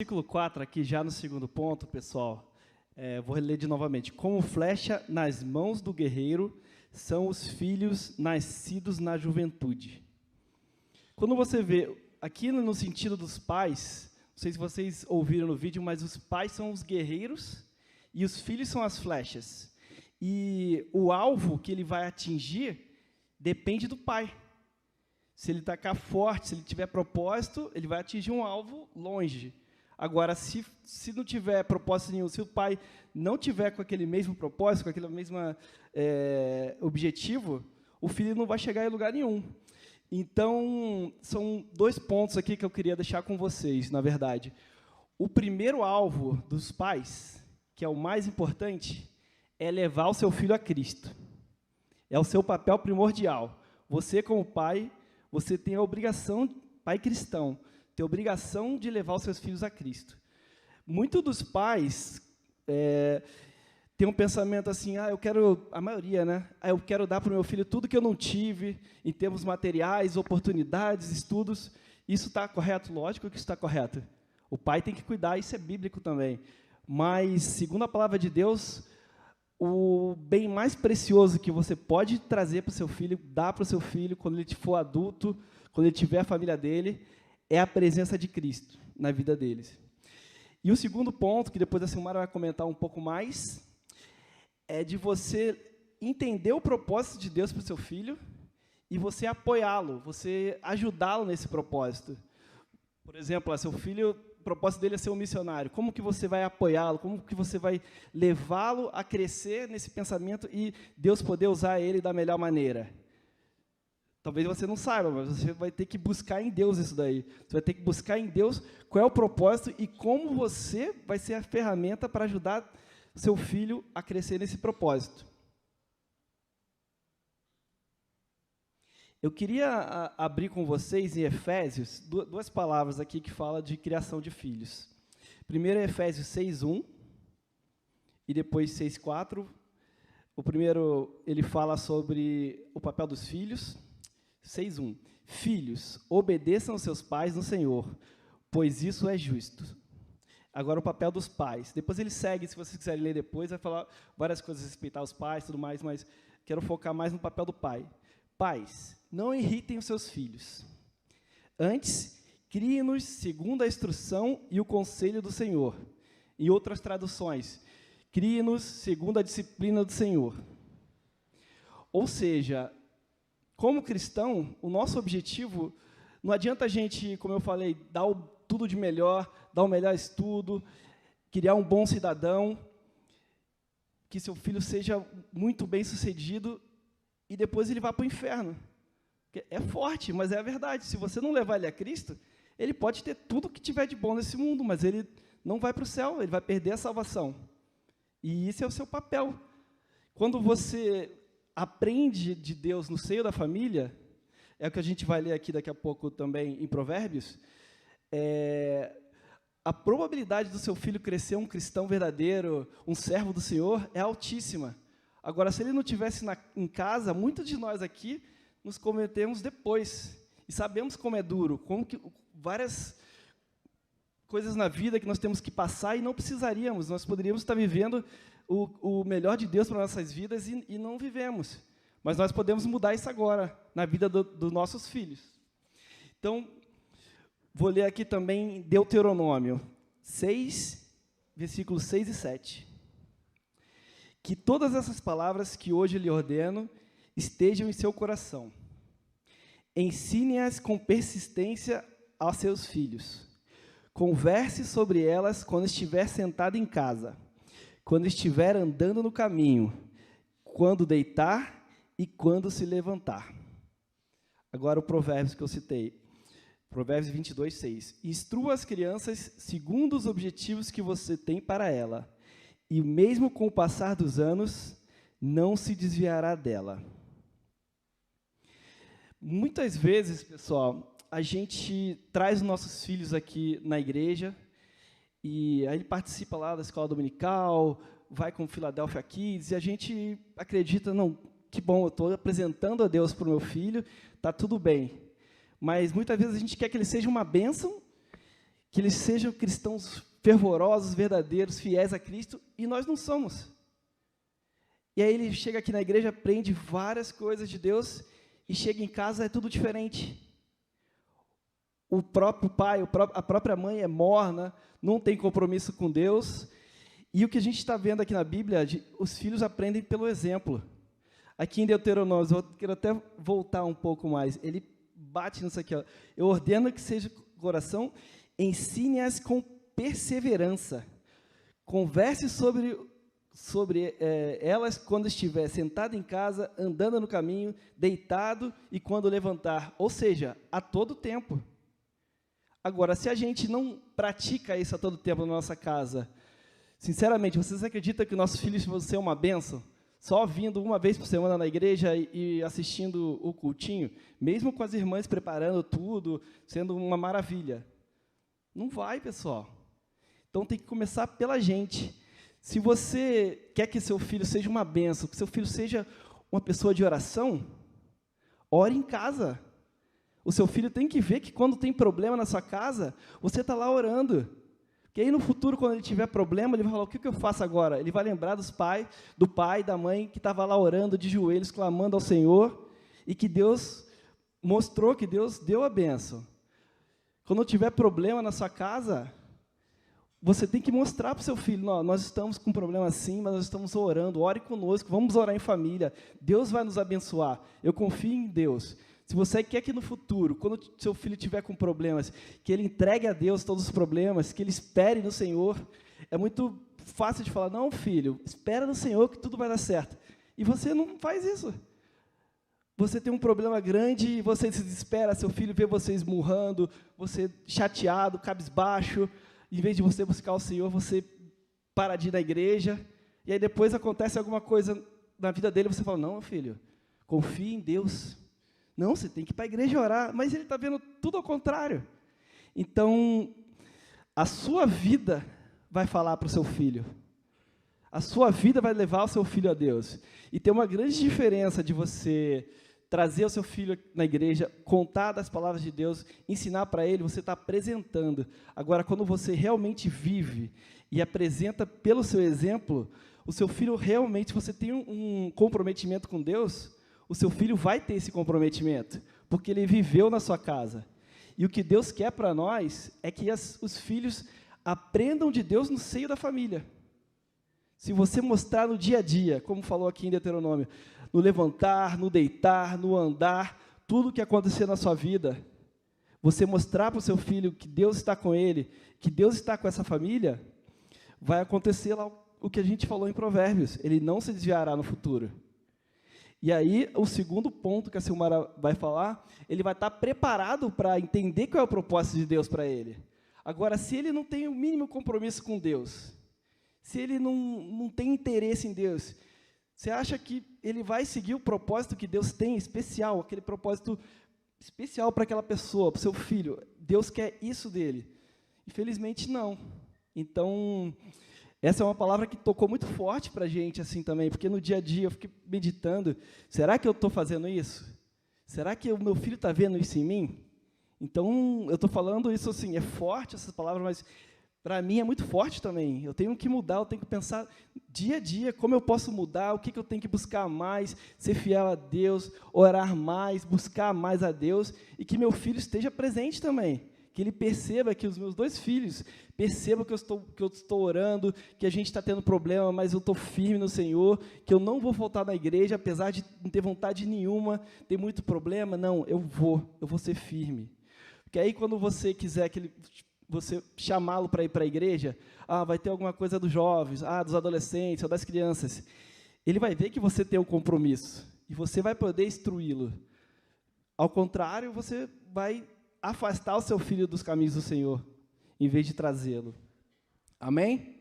Versículo 4, aqui já no segundo ponto, pessoal, vou ler novamente. Como flecha nas mãos do guerreiro são os filhos nascidos na juventude. Quando você vê, aqui no sentido dos pais, não sei se vocês ouviram no vídeo, mas os pais são os guerreiros e os filhos são as flechas. E o alvo que ele vai atingir depende do pai. Se ele tacar forte, se ele tiver propósito, ele vai atingir um alvo longe. Agora, se não tiver propósito nenhum, se o pai não tiver com aquele mesmo propósito, com aquele mesmo objetivo, o filho não vai chegar em lugar nenhum. Então, são dois pontos aqui que eu queria deixar com vocês, na verdade. O primeiro alvo dos pais, que é o mais importante, é levar o seu filho a Cristo. É o seu papel primordial. Você, como pai, você tem a obrigação, pai cristão, tem a obrigação de levar os seus filhos a Cristo. Muitos dos pais têm um pensamento assim, a maioria, né? Eu quero dar para o meu filho tudo que eu não tive, em termos materiais, oportunidades, estudos. Isso está correto? Lógico que isso está correto. O pai tem que cuidar, isso é bíblico também. Mas, segundo a palavra de Deus, o bem mais precioso que você pode trazer para o seu filho, dar para o seu filho, quando ele for adulto, quando ele tiver a família dele, é a presença de Cristo na vida deles. E o segundo ponto, que depois a Silmara vai comentar um pouco mais, é de você entender o propósito de Deus para o seu filho e você apoiá-lo, você ajudá-lo nesse propósito. Por exemplo, seu filho, o propósito dele é ser um missionário. Como que você vai apoiá-lo? Como que você vai levá-lo a crescer nesse pensamento e Deus poder usar ele da melhor maneira? Talvez você não saiba, mas você vai ter que buscar em Deus isso daí. Você vai ter que buscar em Deus qual é o propósito e como você vai ser a ferramenta para ajudar seu filho a crescer nesse propósito. Eu queria abrir com vocês em Efésios duas palavras aqui que falam de criação de filhos. Primeiro é Efésios 6:1 e depois 6:4. O primeiro, ele fala sobre o papel dos filhos. 6:1. Filhos, obedeçam aos seus pais no Senhor, pois isso é justo. Agora o papel dos pais. Depois ele segue, se vocês quiserem ler depois, vai falar várias coisas, respeitar os pais, tudo mais, mas quero focar mais no papel do pai. Pais, não irritem os seus filhos. Antes, criem-nos segundo a instrução e o conselho do Senhor. Em outras traduções, criem-nos segundo a disciplina do Senhor. Ou seja, como cristão, o nosso objetivo, não adianta a gente, como eu falei, dar tudo de melhor, dar o melhor estudo, criar um bom cidadão, que seu filho seja muito bem sucedido e depois ele vá para o inferno. É forte, mas é a verdade. Se você não levar ele a Cristo, ele pode ter tudo que tiver de bom nesse mundo, mas ele não vai para o céu, ele vai perder a salvação. E esse é o seu papel. Quando você aprende de Deus no seio da família, é o que a gente vai ler aqui daqui a pouco também em Provérbios, a probabilidade do seu filho crescer um cristão verdadeiro, um servo do Senhor, é altíssima. Agora, se ele não estivesse em casa, muitos de nós aqui nos convertemos depois. E sabemos como é duro, como que várias coisas na vida que nós temos que passar e não precisaríamos. Nós poderíamos estar vivendo o melhor de Deus para nossas vidas e não vivemos. Mas nós podemos mudar isso agora, na vida dos nossos filhos. Então, vou ler aqui também Deuteronômio 6, versículos 6 e 7. Que todas essas palavras que hoje lhe ordeno estejam em seu coração. Ensine-as com persistência aos seus filhos. Converse sobre elas quando estiver sentado em casa, quando estiver andando no caminho, quando deitar e quando se levantar. Agora o provérbio que eu citei. Provérbios 22, 6. Instrua as crianças segundo os objetivos que você tem para ela, e mesmo com o passar dos anos, não se desviará dela. Muitas vezes, pessoal, a gente traz os nossos filhos aqui na igreja, e aí ele participa lá da escola dominical, vai com o Philadelphia Kids, e a gente acredita, não, que bom, eu estou apresentando a Deus para o meu filho, está tudo bem. Mas muitas vezes a gente quer que ele seja uma bênção, que eles sejam cristãos fervorosos, verdadeiros, fiéis a Cristo, e nós não somos. E aí ele chega aqui na igreja, aprende várias coisas de Deus, e chega em casa, é tudo diferente. O próprio pai, a própria mãe é morna, não tem compromisso com Deus. E o que a gente está vendo aqui na Bíblia, os filhos aprendem pelo exemplo. Aqui em Deuteronômio, eu quero até voltar um pouco mais, ele bate nisso aqui, ó. Eu ordeno que seja coração, ensine-as com perseverança. Converse sobre elas quando estiver sentado em casa, andando no caminho, deitado e quando levantar. Ou seja, a todo tempo. Agora, se a gente não pratica isso a todo tempo na nossa casa, sinceramente, vocês acreditam que nossos filhos vão ser uma bênção? Só vindo uma vez por semana na igreja e assistindo o cultinho, mesmo com as irmãs preparando tudo, sendo uma maravilha? Não vai, pessoal. Então, tem que começar pela gente. Se você quer que seu filho seja uma bênção, que seu filho seja uma pessoa de oração, ore em casa. O seu filho tem que ver que quando tem problema na sua casa, você está lá orando. Porque aí no futuro, quando ele tiver problema, ele vai falar, o que eu faço agora? Ele vai lembrar do pai, da mãe, que estava lá orando de joelhos, clamando ao Senhor, e que Deus mostrou que Deus deu a bênção. Quando tiver problema na sua casa, você tem que mostrar para o seu filho, nós estamos com um problema assim, mas nós estamos orando, ore conosco, vamos orar em família, Deus vai nos abençoar, eu confio em Deus. Se você quer que no futuro, quando seu filho tiver com problemas, que ele entregue a Deus todos os problemas, que ele espere no Senhor, é muito fácil de falar, não, filho, espera no Senhor que tudo vai dar certo. E você não faz isso. Você tem um problema grande, você se desespera, seu filho vê você esmurrando, você chateado, cabisbaixo, em vez de você buscar o Senhor, você para de ir na igreja, e aí depois acontece alguma coisa na vida dele, você fala, não, filho, confie em Deus. Não, você tem que ir para a igreja orar, mas ele está vendo tudo ao contrário. Então, a sua vida vai falar para o seu filho. A sua vida vai levar o seu filho a Deus. E tem uma grande diferença de você trazer o seu filho na igreja, contar das palavras de Deus, ensinar para ele, você está apresentando. Agora, quando você realmente vive e apresenta pelo seu exemplo, o seu filho realmente, você tem um comprometimento com Deus, o seu filho vai ter esse comprometimento, porque ele viveu na sua casa. E o que Deus quer para nós é que os filhos aprendam de Deus no seio da família. Se você mostrar no dia a dia, como falou aqui em Deuteronômio, no levantar, no deitar, no andar, tudo o que acontecer na sua vida, você mostrar para o seu filho que Deus está com ele, que Deus está com essa família, vai acontecer lá o que a gente falou em Provérbios, ele não se desviará no futuro. E aí, o segundo ponto que a Silmara vai falar, ele vai estar preparado para entender qual é o propósito de Deus para ele. Agora, se ele não tem o mínimo compromisso com Deus, se ele não tem interesse em Deus, você acha que ele vai seguir o propósito que Deus tem especial, aquele propósito especial para aquela pessoa, para o seu filho? Deus quer isso dele? Infelizmente, não. Então, essa é uma palavra que tocou muito forte para a gente, assim, também, porque no dia a dia eu fiquei meditando, será que eu estou fazendo isso? Será que o meu filho está vendo isso em mim? Então, eu estou falando isso, assim, é forte essas palavras, mas para mim é muito forte também. Eu tenho que mudar, eu tenho que pensar dia a dia como eu posso mudar, o que eu tenho que buscar mais, ser fiel a Deus, orar mais, buscar mais a Deus, e que meu filho esteja presente também. Que ele perceba, que os meus dois filhos percebam que eu estou orando, que a gente está tendo problema, mas eu estou firme no Senhor, que eu não vou voltar na igreja, apesar de não ter vontade nenhuma, ter muito problema, não, eu vou ser firme. Porque aí, quando você quiser você chamá-lo para ir para a igreja, vai ter alguma coisa dos jovens, dos adolescentes, ou das crianças, ele vai ver que você tem um compromisso, e você vai poder instruí-lo. Ao contrário, você vai afastar o seu filho dos caminhos do Senhor, em vez de trazê-lo. Amém?